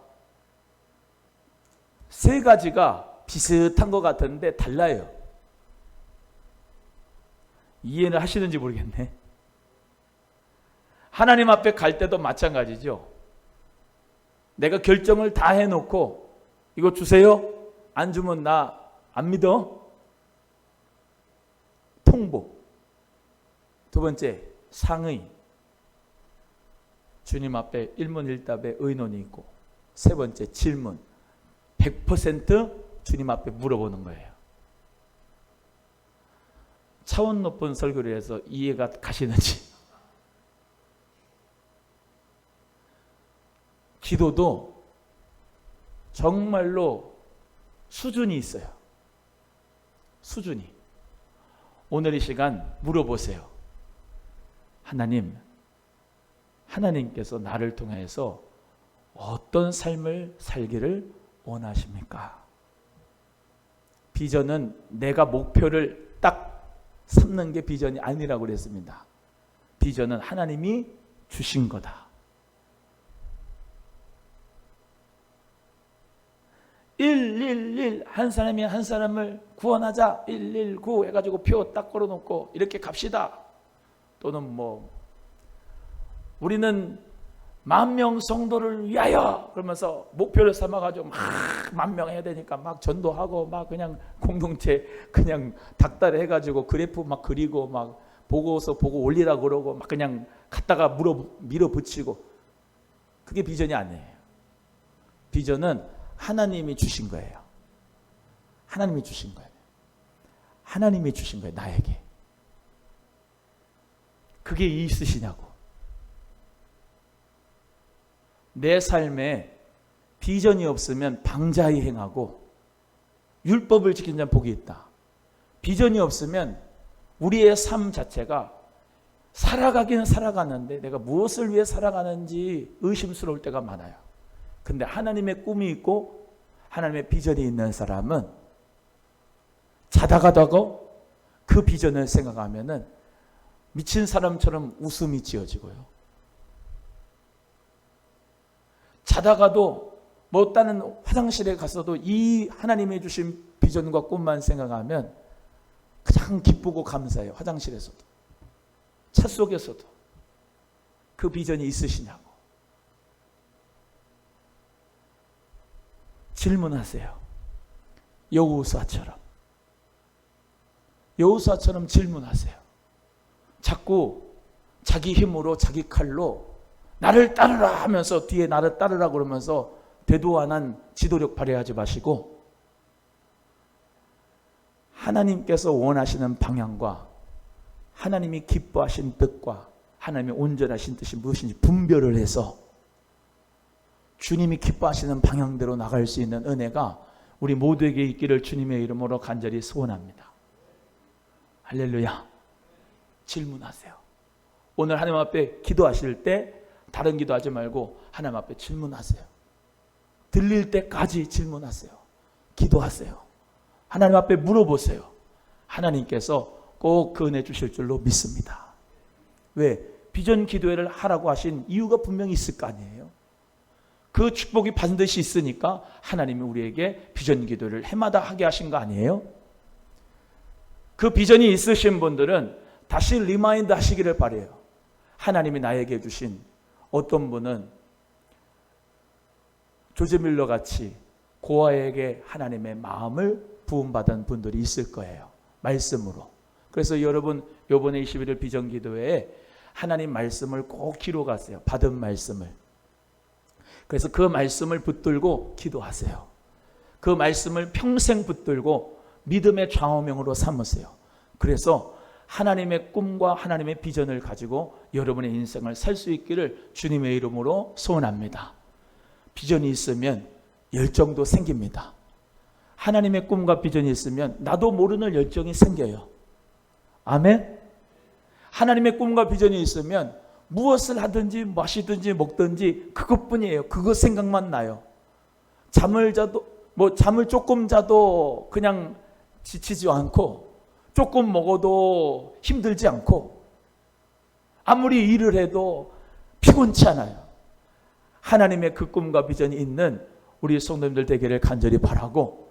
세 가지가 비슷한 것 같은데 달라요. 이해를 하시는지 모르겠네. 하나님 앞에 갈 때도 마찬가지죠. 내가 결정을 다 해놓고 이거 주세요? 안 주면 나 안 믿어? 통보. 두 번째, 상의. 주님 앞에 일문일답의 의논이 있고, 세 번째, 질문. 100% 주님 앞에 물어보는 거예요. 차원 높은 설교를 해서 이해가 가시는지. 기도도 정말로 수준이 있어요. 수준이. 오늘 이 시간 물어보세요. 하나님, 하나님께서 나를 통해서 어떤 삶을 살기를 원하십니까? 비전은 내가 목표를 딱 삼는 게 비전이 아니라고 그랬습니다. 비전은 하나님이 주신 거다. 111 한 사람이 한 사람을 구원하자 119 해가지고 표 딱 걸어놓고 이렇게 갑시다. 또는 뭐 우리는 10,000명 성도를 위하여 그러면서 목표를 삼아가지고 막 10,000명 해야 되니까 막 전도하고 막 그냥 공동체 그냥 닥달해 해가지고 그래프 막 그리고 막 보고서 보고 올리라고 그러고 막 그냥 갖다가 밀어붙이고, 그게 비전이 아니에요. 비전은 하나님이 주신 거예요. 하나님이 주신 거예요. 하나님이 주신 거예요. 나에게. 그게 있으시냐고. 내 삶에 비전이 없으면 방자히 행하고 율법을 지키는 자는 복이 있다. 비전이 없으면 우리의 삶 자체가 살아가기는 살아가는데 내가 무엇을 위해 살아가는지 의심스러울 때가 많아요. 근데 하나님의 꿈이 있고 하나님의 비전이 있는 사람은 자다가도 그 비전을 생각하면은 미친 사람처럼 웃음이 지어지고요. 자다가도 뭐 다른 화장실에 갔어도 이 하나님이 주신 비전과 꿈만 생각하면 가장 기쁘고 감사해요. 화장실에서도. 차 속에서도 그 비전이 있으시냐고 질문하세요. 여호수아처럼 질문하세요. 자꾸 자기 힘으로 자기 칼로 나를 따르라 하면서 뒤에 나를 따르라 그러면서 대도안한 지도력 발휘하지 마시고 하나님께서 원하시는 방향과 하나님이 기뻐하신 뜻과 하나님의 온전하신 뜻이 무엇인지 분별을 해서 주님이 기뻐하시는 방향대로 나갈 수 있는 은혜가 우리 모두에게 있기를 주님의 이름으로 간절히 소원합니다. 할렐루야. 질문하세요. 오늘 하나님 앞에 기도하실 때 다른 기도하지 말고 하나님 앞에 질문하세요. 들릴 때까지 질문하세요. 기도하세요. 하나님 앞에 물어보세요. 하나님께서 꼭 그 은혜 주실 줄로 믿습니다. 왜? 비전 기도회를 하라고 하신 이유가 분명히 있을 거 아니에요. 그 축복이 반드시 있으니까 하나님이 우리에게 비전 기도를 해마다 하게 하신 거 아니에요? 그 비전이 있으신 분들은 다시 리마인드 하시기를 바라요. 하나님이 나에게 주신 어떤 분은 조지 밀러 같이 고아에게 하나님의 마음을 부음받은 분들이 있을 거예요. 말씀으로. 그래서 여러분 이번에 21일 비전 기도회에 하나님 말씀을 꼭 기록하세요. 받은 말씀을. 그래서 그 말씀을 붙들고 기도하세요. 그 말씀을 평생 붙들고 믿음의 좌우명으로 삼으세요. 그래서 하나님의 꿈과 하나님의 비전을 가지고 여러분의 인생을 살 수 있기를 주님의 이름으로 소원합니다. 비전이 있으면 열정도 생깁니다. 하나님의 꿈과 비전이 있으면 나도 모르는 열정이 생겨요. 아멘? 하나님의 꿈과 비전이 있으면 무엇을 하든지 마시든지 먹든지 그것뿐이에요. 그거 생각만 나요. 잠을 조금 자도 그냥 지치지 않고 조금 먹어도 힘들지 않고 아무리 일을 해도 피곤치 않아요. 하나님의 그 꿈과 비전이 있는 우리 성도님들 되기를 간절히 바라고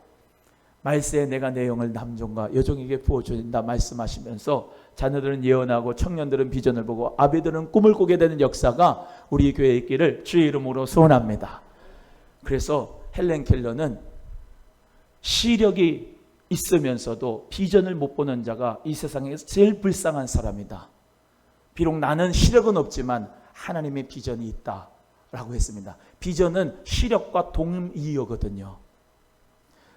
말세에 내가 내 영을 남종과 여종에게 부어준다 말씀하시면서 자녀들은 예언하고 청년들은 비전을 보고 아비들은 꿈을 꾸게 되는 역사가 우리 교회에 있기를 주의 이름으로 소원합니다. 그래서 헬렌 켈러는 시력이 있으면서도 비전을 못 보는 자가 이 세상에서 제일 불쌍한 사람이다. 비록 나는 시력은 없지만 하나님의 비전이 있다라고 했습니다. 비전은 시력과 동의어거든요.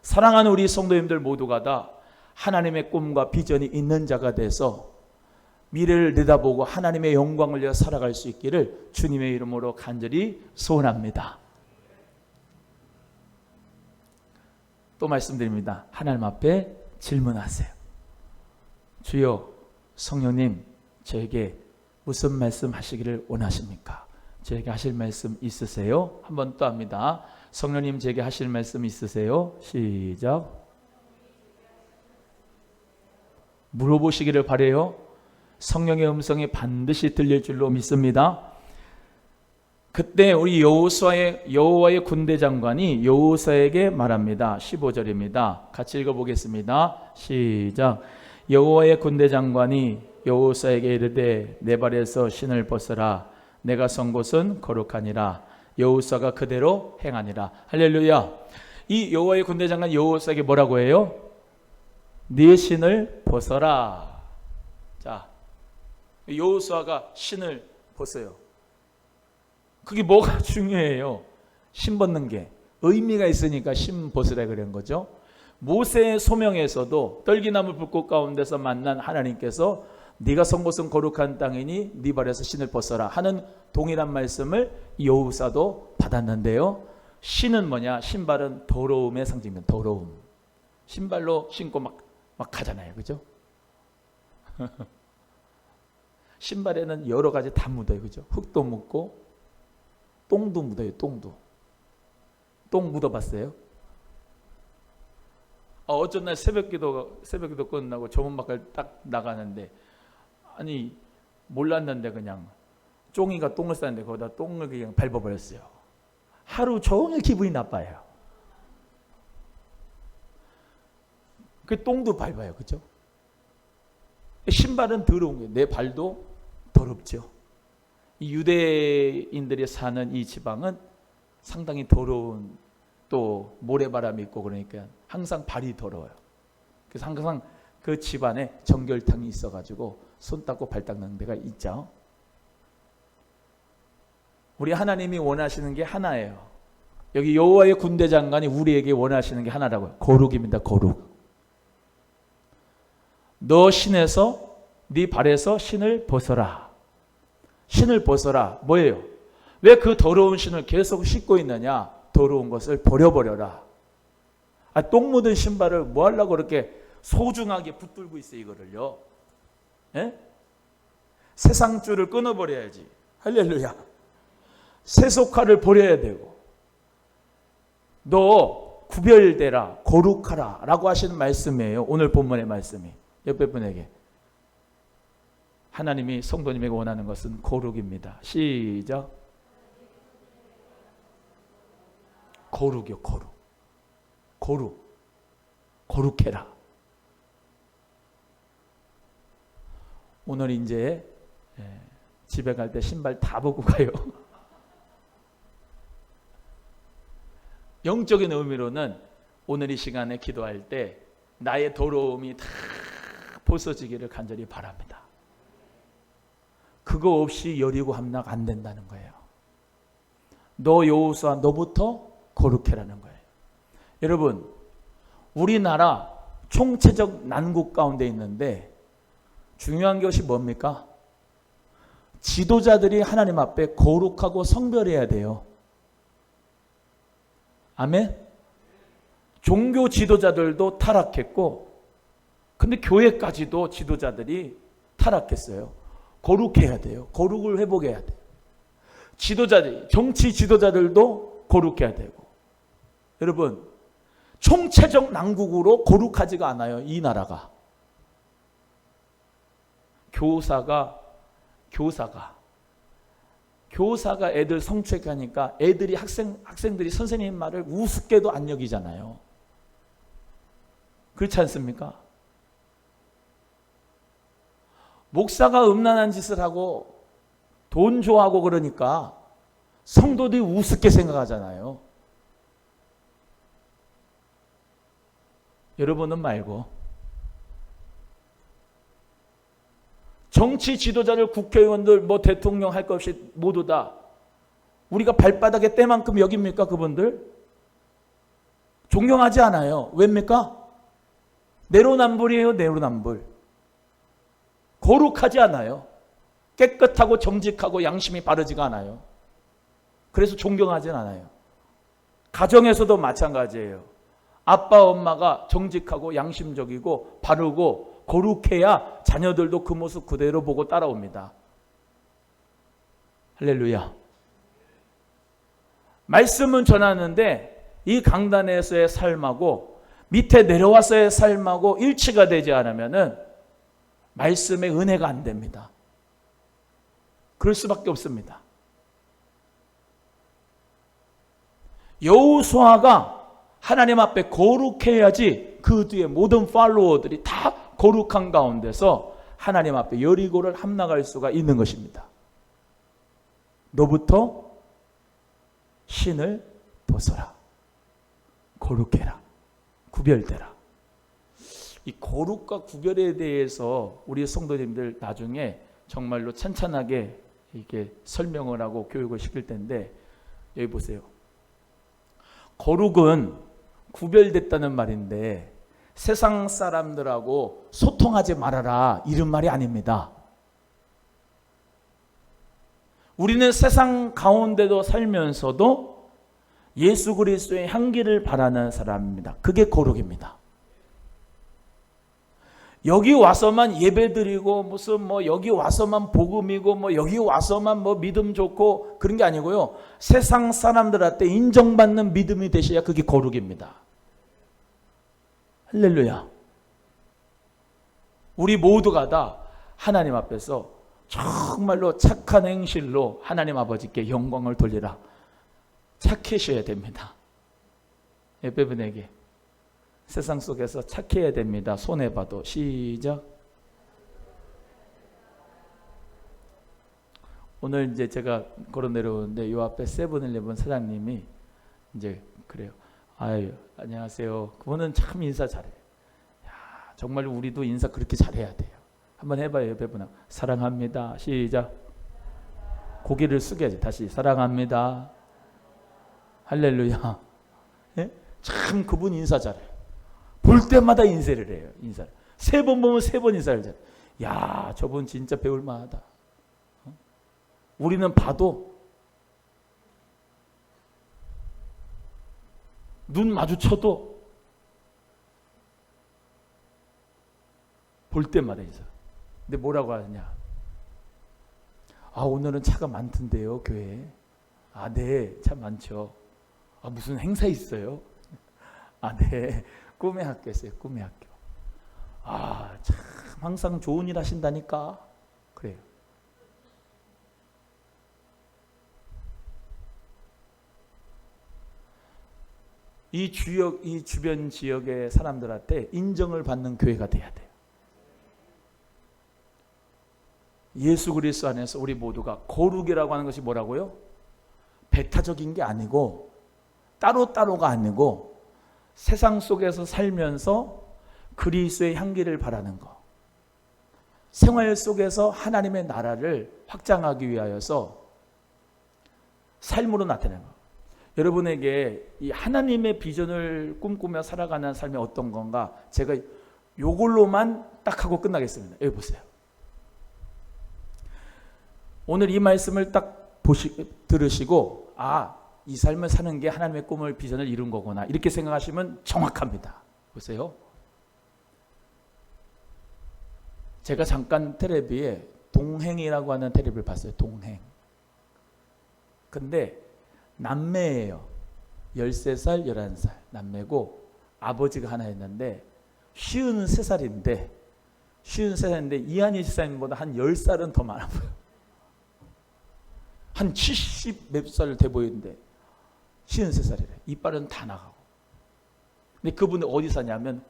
사랑하는 우리 성도님들 모두가 다 하나님의 꿈과 비전이 있는 자가 돼서 미래를 내다보고 하나님의 영광을 위해 살아갈 수 있기를 주님의 이름으로 간절히 소원합니다. 또 말씀드립니다. 하나님 앞에 질문하세요. 주여, 성령님, 저에게 무슨 말씀 하시기를 원하십니까? 저에게 하실 말씀 있으세요? 한 번 또 합니다. 성령님, 제게 하실 말씀 있으세요? 시작. 물어보시기를 바라요. 성령의 음성이 반드시 들릴 줄로 믿습니다. 그때 우리 여호와의 군대 장관이 여호사에게 말합니다. 15절입니다. 같이 읽어보겠습니다. 시작. 여호와의 군대 장관이 여호사에게 이르되 내 발에서 신을 벗어라. 내가 선 곳은 거룩하니라. 여호사가 그대로 행하니라. 할렐루야. 이 여호와의 군대 장관 여호사에게 뭐라고 해요? 네 신을 벗어라. 자, 여호수아가 신을 벗어요. 그게 뭐가 중요해요? 신 벗는 게 의미가 있으니까 신 벗으라 그런 거죠. 모세의 소명에서도 떨기나무 불꽃 가운데서 만난 하나님께서 네가 선 곳은 거룩한 땅이니 네 발에서 신을 벗어라 하는 동일한 말씀을 여호사도 받았는데요. 신은 뭐냐? 신발은 더러움의 상징입니다. 더러움. 신발로 신고 막 가잖아요. 그죠? 신발에는 여러 가지 다 묻어요. 그죠? 흙도 묻고 똥도 묻어요. 똥도. 똥 묻어봤어요? 어쩐 날 새벽기도 끝나고 조문 밖을 딱 나가는데 아니 몰랐는데 그냥 쫑이가 똥을 쌌는데 거기다 똥을 그냥 밟아버렸어요. 하루 종일 기분이 나빠요. 그 똥도 밟아요. 그죠? 신발은 더러운 거예요. 내 발도 더럽죠. 이 유대인들이 사는 이 지방은 상당히 더러운, 또 모래바람이 있고 그러니까 항상 발이 더러워요. 그래서 항상 그 집안에 정결탕이 있어가지고 손 닦고 발 닦는 데가 있죠. 우리 하나님이 원하시는 게 하나예요. 여기 여호와의 군대 장관이 우리에게 원하시는 게 하나라고요. 거룩입니다. 거룩. 너 신에서, 네 발에서 신을 벗어라. 신을 벗어라. 뭐예요? 왜 그 더러운 신을 계속 씻고 있느냐? 더러운 것을 버려버려라. 똥 묻은 신발을 뭐 하려고 그렇게 소중하게 붙들고 있어, 이거를요. 예? 세상 줄을 끊어버려야지. 할렐루야. 세속화를 버려야 되고, 너 구별되라, 거룩하라 라고 하시는 말씀이에요. 오늘 본문의 말씀이. 옆에 분에게, 하나님이 성도님에게 원하는 것은 거룩입니다. 시작. 거룩이요. 거룩. 거룩. 거룩해라. 오늘 이제 집에 갈 때 신발 다 벗고 가요. 영적인 의미로는 오늘 이 시간에 기도할 때 나의 더러움이 다 벗어지기를 간절히 바랍니다. 그거 없이 여리고 함락 안 된다는 거예요. 너 여호수아, 너부터 거룩해라는 거예요. 여러분, 우리나라 총체적 난국 가운데 있는데 중요한 것이 뭡니까? 지도자들이 하나님 앞에 거룩하고 성별해야 돼요. 아멘? 종교 지도자들도 타락했고, 근데 교회까지도 지도자들이 타락했어요. 거룩해야 돼요. 거룩을 회복해야 돼요. 지도자들, 정치 지도자들도 거룩해야 되고. 여러분, 총체적 난국으로 거룩하지가 않아요, 이 나라가. 교사가 애들 성추행하니까 애들이 학생들이 선생님 말을 우습게도 안 여기잖아요. 그렇지 않습니까? 목사가 음란한 짓을 하고 돈 좋아하고 그러니까 성도들이 우습게 생각하잖아요. 여러분은 말고 정치 지도자들, 국회의원들, 뭐 대통령 할 것 없이 모두 다 우리가 발바닥에 때만큼 여깁니까? 그분들 존경하지 않아요. 왜입니까? 내로남불이에요. 내로남불. 거룩하지 않아요. 깨끗하고 정직하고 양심이 바르지가 않아요. 그래서 존경하진 않아요. 가정에서도 마찬가지예요. 아빠 엄마가 정직하고 양심적이고 바르고 거룩해야 자녀들도 그 모습 그대로 보고 따라옵니다. 할렐루야. 말씀은 전하는데 이 강단에서의 삶하고 밑에 내려와서의 삶하고 일치가 되지 않으면은 말씀의 은혜가 안 됩니다. 그럴 수밖에 없습니다. 여호수아가 하나님 앞에 거룩해야지 그 뒤에 모든 팔로워들이 다 거룩한 가운데서 하나님 앞에 여리고를 함락할 수가 있는 것입니다. 너부터 신을 벗어라. 거룩해라. 구별되라. 이 거룩과 구별에 대해서 우리 성도님들 나중에 정말로 찬찬하게 이렇게 설명을 하고 교육을 시킬 텐데, 여기 보세요. 거룩은 구별됐다는 말인데 세상 사람들하고 소통하지 말아라 이런 말이 아닙니다. 우리는 세상 가운데도 살면서도 예수 그리스도의 향기를 바라는 사람입니다. 그게 거룩입니다. 여기 와서만 예배드리고 무슨 뭐 여기 와서만 복음이고 뭐 여기 와서만 뭐 믿음 좋고 그런 게 아니고요. 세상 사람들한테 인정받는 믿음이 되셔야 그게 거룩입니다. 할렐루야. 우리 모두가 다 하나님 앞에서 정말로 착한 행실로 하나님 아버지께 영광을 돌리라. 착해셔야 됩니다. 예배분에게 세상 속에서 착해야 됩니다. 손해봐도. 시작. 오늘 이제 제가 걸어 내려오는데 요 앞에 세븐일레븐 사장님이 이제 그래요. 아유, 안녕하세요. 그분은 참 인사 잘해. 야, 정말 우리도 인사 그렇게 잘해야 돼요. 한번 해봐요. 옆에 분하고 사랑합니다. 시작. 고개를 숙여야지. 다시 사랑합니다. 할렐루야. 예? 참 그분 인사 잘해. 볼 때마다 인사를 해요. 인사를. 3번 보면 3번 인사를 잘해. 야, 저분 진짜 배울 만하다. 우리는 봐도 눈 마주쳐도 볼 때마다 인사. 근데 뭐라고 하느냐? 아, 오늘은 차가 많던데요, 교회에. 아, 네, 차 많죠. 아, 무슨 행사 있어요? 아, 네, 꿈의 학교였어요. 꿈의 학교. 아, 참 항상 좋은 일 하신다니까. 그래요. 이 주변 지역의 사람들한테 인정을 받는 교회가 돼야 돼요. 예수 그리스도 안에서 우리 모두가 거룩이라고 하는 것이 뭐라고요? 배타적인 게 아니고 따로따로가 아니고 세상 속에서 살면서 그리스도의 향기를 바라는 것. 생활 속에서 하나님의 나라를 확장하기 위하여서 삶으로 나타내는 것. 여러분에게 이 하나님의 비전을 꿈꾸며 살아가는 삶이 어떤 건가? 제가 요걸로만 딱 하고 끝나겠습니다. 여기 보세요. 오늘 이 말씀을 딱 들으시고 아, 이 삶을 사는 게 하나님의 꿈을 비전을 이룬 거구나 이렇게 생각하시면 정확합니다. 보세요. 제가 잠깐 텔레비에 동행이라고 하는 텔레비를 봤어요. 동행. 근데 남매예요. 13살, 11살 남매고 아버지가 하나 있는데 53살인데 이한희 집사님보다 한 10살은 더 많아 보여요. 한 70 몇 살 돼 보이는데 53살이래. 이빨은 다 나가고. 근데 그분이 어디 사냐면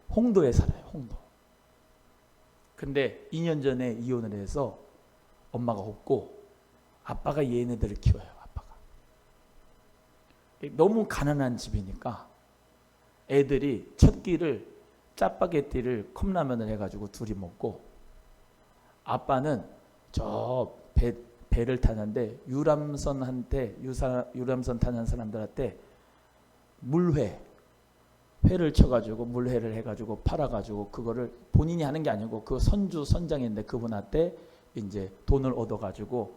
홍도에 살아요. 홍도. 근데 2년 전에 이혼을 해서 엄마가 없고 아빠가 얘네들을 키워요. 아빠가. 너무 가난한 집이니까 애들이 첫 끼를 짜파게티를 컵라면을 해가지고 둘이 먹고 아빠는 저 배를 타는데 유람선 타는 사람들한테 회를 쳐가지고 물회를 해가지고 팔아가지고 그거를 본인이 하는 게 아니고 그 선장인데 그분한테 이제 돈을 얻어가지고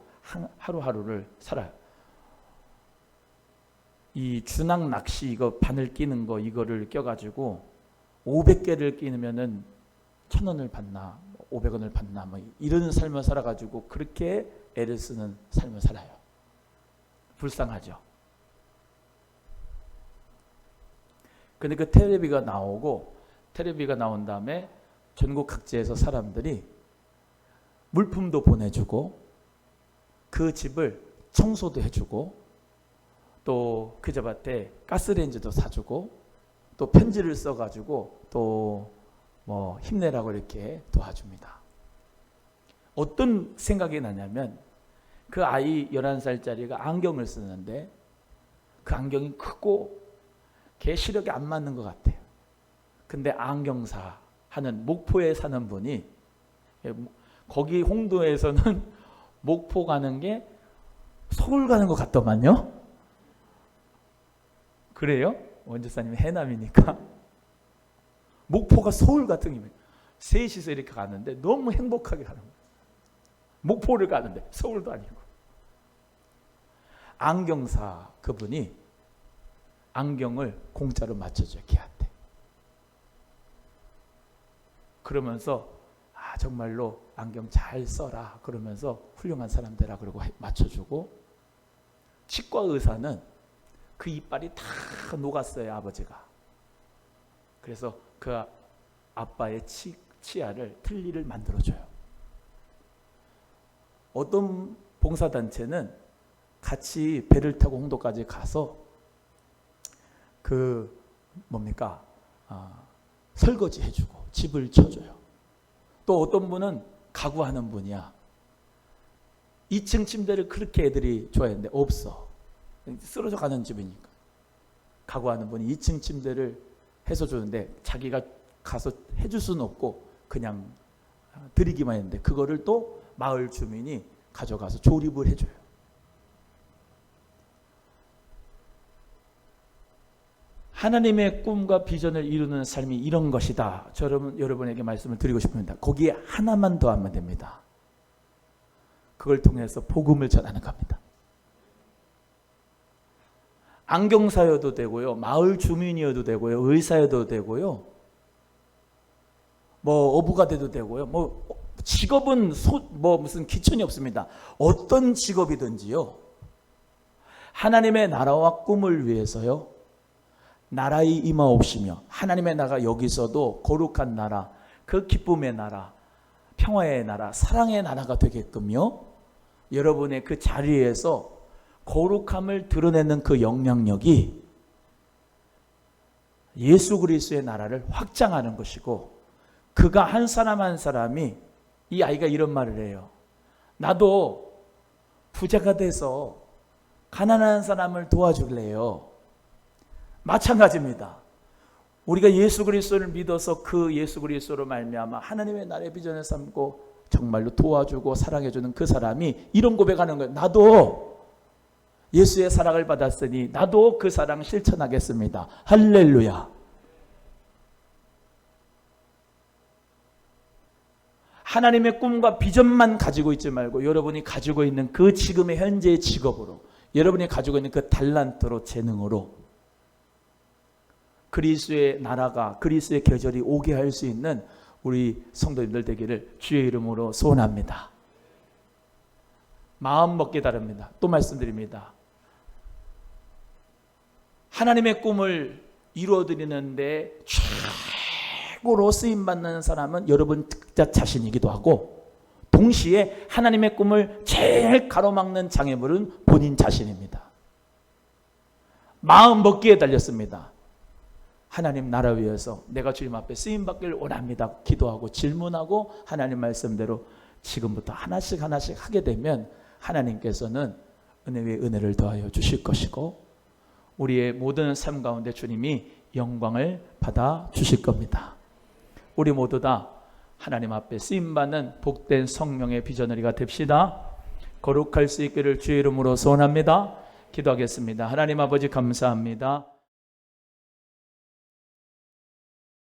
하루하루를 살아요. 이 주낭 낚시 이거 바늘 끼는 거 이거를 껴가지고 500개를 끼면은 1,000원을 받나 500원을 받나 뭐 이런 삶을 살아가지고 그렇게 애를 쓰는 삶을 살아요. 불쌍하죠. 근데 그 텔레비가 나온 다음에 전국 각지에서 사람들이 물품도 보내주고 그 집을 청소도 해주고 또 그 집한테 가스레인지도 사주고 또 편지를 써가지고 또 뭐 힘내라고 이렇게 도와줍니다. 어떤 생각이 나냐면 그 아이 11살짜리가 안경을 쓰는데 그 안경이 크고 걔 시력이 안 맞는 것 같아요. 근데 안경사 하는 목포에 사는 분이 거기 홍도에서는 목포 가는 게 서울 가는 것 같더만요. 그래요? 원주사님이 해남이니까 목포가 서울 같은 기분. 셋이서 이렇게 가는데 너무 행복하게 가는 거예요. 목포를 가는데 서울도 아니고. 안경사 그분이 안경을 공짜로 맞춰줘요. 걔한테. 그러면서 아 정말로 안경 잘 써라 그러면서 훌륭한 사람들아 그러고 맞춰주고 치과 의사는 그 이빨이 다 녹았어요. 아버지가. 그래서 그 아빠의 치아를 틀니를 만들어줘요. 어떤 봉사단체는 같이 배를 타고 홍도까지 가서 설거지 해주고 집을 쳐줘요. 또 어떤 분은 가구하는 분이야. 2층 침대를 그렇게 애들이 좋아했는데 없어. 쓰러져 가는 집이니까. 가구하는 분이 2층 침대를 해서 주는데 자기가 가서 해줄 수는 없고 그냥 드리기만 했는데 그거를 또 마을 주민이 가져가서 조립을 해줘요. 하나님의 꿈과 비전을 이루는 삶이 이런 것이다. 저는 여러분에게 말씀을 드리고 싶습니다. 거기에 하나만 더하면 됩니다. 그걸 통해서 복음을 전하는 겁니다. 안경사여도 되고요, 마을 주민이어도 되고요, 의사여도 되고요, 뭐 어부가 돼도 되고요, 뭐 직업은 무슨 기준이 없습니다. 어떤 직업이든지요, 하나님의 나라와 꿈을 위해서요, 나라의 임하옵시며 하나님의 나라가 여기서도 거룩한 나라, 그 기쁨의 나라, 평화의 나라, 사랑의 나라가 되게끔요, 여러분의 그 자리에서 거룩함을 드러내는 그 영향력이 예수 그리스도의 나라를 확장하는 것이고, 그가 한 사람 한 사람이, 이 아이가 이런 말을 해요. 나도 부자가 돼서 가난한 사람을 도와줄래요. 마찬가지입니다. 우리가 예수 그리스도를 믿어서 그 예수 그리스도로 말미암아 하나님의 나라의 비전을 삼고 정말로 도와주고 사랑해주는 그 사람이 이런 고백하는 거예요. 나도 예수의 사랑을 받았으니 나도 그 사랑 실천하겠습니다. 할렐루야. 하나님의 꿈과 비전만 가지고 있지 말고 여러분이 가지고 있는 그 지금의 현재의 직업으로, 여러분이 가지고 있는 그 달란트로, 재능으로 그리스도의 나라가, 그리스도의 계절이 오게 할 수 있는 우리 성도님들 되기를 주의 이름으로 소원합니다. 마음 먹기 다릅니다. 또 말씀드립니다. 하나님의 꿈을 이루어드리는데 최고로 쓰임받는 사람은 여러분 자신이기도 하고, 동시에 하나님의 꿈을 제일 가로막는 장애물은 본인 자신입니다. 마음 먹기에 달렸습니다. 하나님 나라 위해서 내가 주님 앞에 쓰임받기를 원합니다. 기도하고 질문하고 하나님 말씀대로 지금부터 하나씩 하게 되면 하나님께서는 은혜 위에 은혜를 더하여 주실 것이고, 우리의 모든 삶 가운데 주님이 영광을 받아 주실 겁니다. 우리 모두 다 하나님 앞에 쓰임받는 복된 성령의 비전너리가 됩시다. 거룩할 수 있기를 주의 이름으로 소원합니다. 기도하겠습니다. 하나님 아버지 감사합니다.